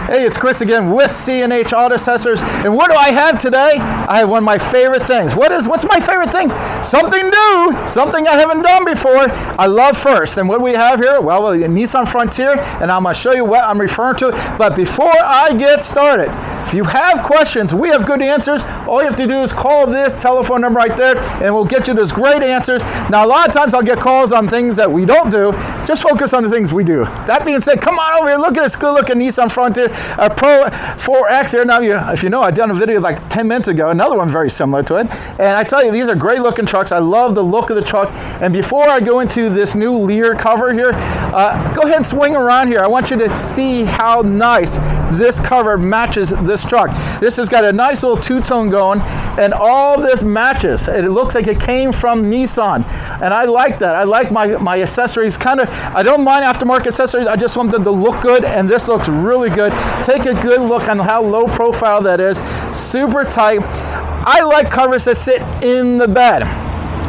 Hey, it's Chris again with C&H Auto Accessories. And what do I have today? I have one of my favorite things. What's my favorite thing? Something new, something I haven't done before. I love first. And what do we have here? Well, the Nissan Frontier, and I'm going to show you what I'm referring to. But before I get started, if you have questions, we have good answers. All you have to do is call this telephone number right there, and we'll get you those great answers. Now, a lot of times I'll get calls on things that we don't do. Just focus on the things we do. That being said, come on over here. Look at this good-looking Nissan Frontier Pro 4X here. Now, if you know, I've done a video like 10 minutes ago, another one very similar to it. And I tell you, these are great-looking trucks. I love the look of the truck. And before I go into this new Leer cover here, go ahead and swing around here. I want you to see how nice this cover matches this truck. This has got a nice little two-tone going, and all this matches. It looks like it came from Nissan, and I like that. I like my accessories I don't mind aftermarket accessories. I just want them to look good, and this looks really good. Take a good look on how low profile that is. Super tight. I like covers that sit in the bed.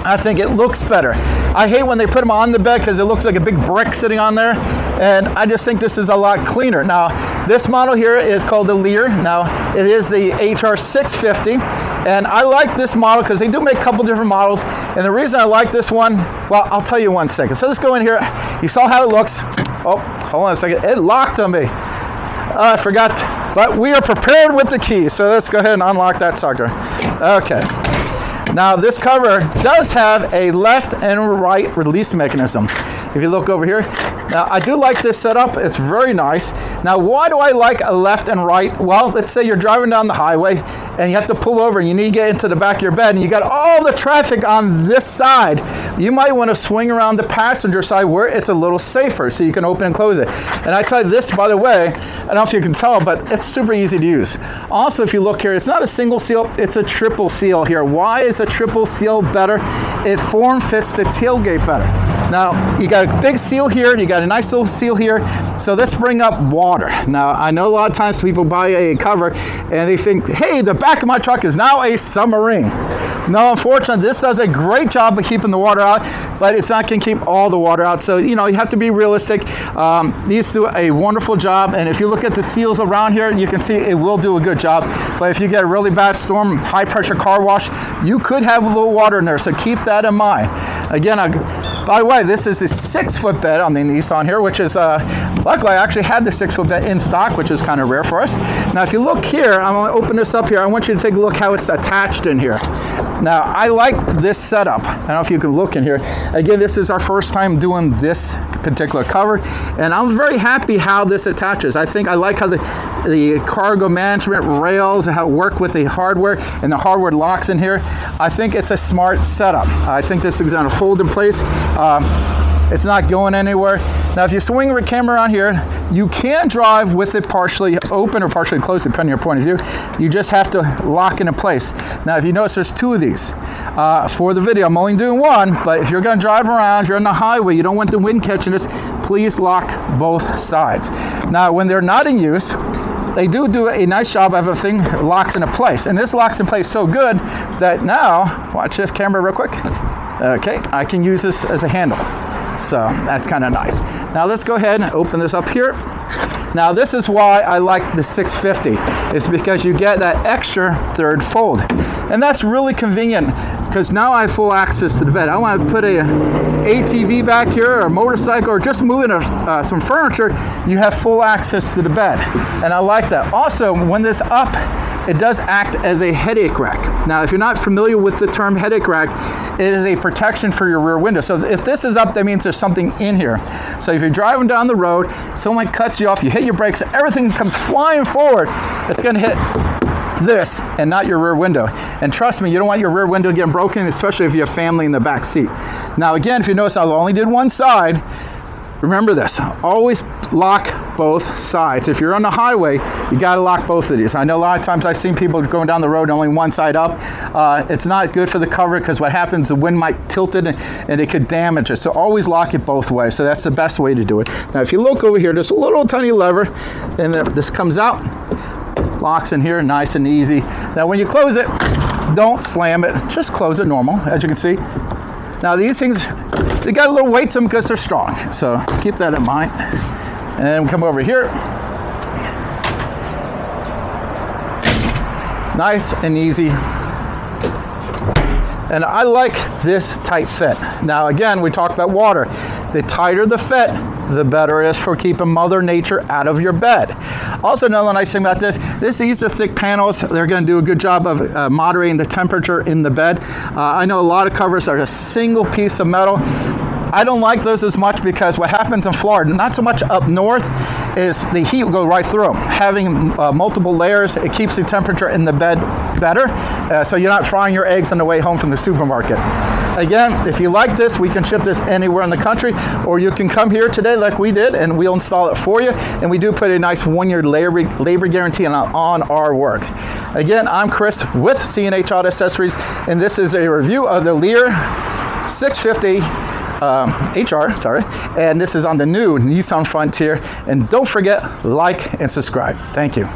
I think it looks better. I hate when they put them on the bed because it looks like a big brick sitting on there, and I just think this is a lot cleaner. Now, this model here is called the Leer. Now, it is the HR 650, and I like this model because they do make a couple different models, and the reason I like this one, well, I'll tell you in 1 second. So let's go in here. You saw how it looks. Oh, hold on a second. It locked on me. I forgot, but we are prepared with the key, so let's go ahead and unlock that sucker. Okay. Now, this cover does have a left and right release mechanism. If you look over here, now I do like this setup. It's very nice. Now, why do I like a left and right? Well, let's say you're driving down the highway and you have to pull over and you need to get into the back of your bed and you got all the traffic on this side. You might want to swing around the passenger side where it's a little safer so you can open and close it. And I tell you this, by the way, I don't know if you can tell, but it's super easy to use. Also, if you look here, it's not a single seal, it's a triple seal here. Why is a triple seal better? It form fits the tailgate better. Now, you got a big seal here, you got a nice little seal here, so let's bring up water. Now, I know a lot of times people buy a cover and they think, hey, the back of my truck is now a submarine. No, unfortunately, this does a great job of keeping the water out, but it's not going to keep all the water out. So, you have to be realistic. These do a wonderful job, and if you look at the seals around here, you can see it will do a good job. But if you get a really bad storm, high pressure car wash, you could have a little water in there, so keep that in mind. Again, by the way, this is a 6-foot bed on the Nissan here, which is, luckily I actually had the 6-foot bed in stock, which is kind of rare for us. Now, if you look here, I'm going to open this up here. I want you to take a look how it's attached in here. Now, I like this setup. I don't know if you can look in here. Again, this is our first time doing this particular cover, and I'm very happy how this attaches. I like how the cargo management rails and how it work with the hardware, and the hardware locks in here. I think it's a smart setup. I think this is going to hold in place. It's not going anywhere. Now, if you swing the camera on here, you can drive with it partially open or partially closed, depending on your point of view. You just have to lock it in place. Now, if you notice, there's 2 of these. For the video, I'm only doing one, but if you're going to drive around, if you're on the highway, you don't want the wind catching this, please lock both sides. Now, when they're not in use, they do a nice job of everything locks into place. And this locks in place so good that now, watch this camera real quick. Okay, I can use this as a handle. So that's kind of nice. Now let's go ahead and open this up here. Now this is why I like the 650. It's because you get that extra third fold. And that's really convenient because now I have full access to the bed. I want to put a ATV back here or a motorcycle or just moving some furniture, you have full access to the bed. And I like that. Also, when this up, it does act as a headache rack. Now, if you're not familiar with the term headache rack, it is a protection for your rear window. So if this is up, that means there's something in here. So if you're driving down the road, someone cuts you off, you hit your brakes, everything comes flying forward, it's going to hit this and not your rear window. And trust me, you don't want your rear window getting broken, especially if you have family in the back seat. Now, again, if you notice, I only did one side. Remember this, always lock both sides. If you're on the highway, you got to lock both of these. I know a lot of times I've seen people going down the road only one side up. It's not good for the cover because what happens, the wind might tilt it and it could damage it. So always lock it both ways. So that's the best way to do it. Now, if you look over here, there's a little tiny lever, and this comes out, locks in here, nice and easy. Now, when you close it, don't slam it. Just close it normal, as you can see. Now, these things, they got a little weight to them because they're strong. So keep that in mind. And we come over here. Nice and easy. And I like this tight fit. Now again, we talked about water. The tighter the fit, the better it is for keeping Mother Nature out of your bed. Also, another nice thing about these are thick panels. They're going to do a good job of moderating the temperature in the bed. I know a lot of covers are a single piece of metal. I don't like those as much because what happens in Florida, not so much up north, is the heat will go right through them. Having multiple layers, it keeps the temperature in the bed better, so you're not frying your eggs on the way home from the supermarket. Again, if you like this, we can ship this anywhere in the country, or you can come here today like we did, and we'll install it for you. And we do put a nice 1-year labor guarantee on our work. Again, I'm Chris with C&H Auto Accessories, and this is a review of the Leer 650 HR, and this is on the new Nissan Frontier. And don't forget, like and subscribe. Thank you.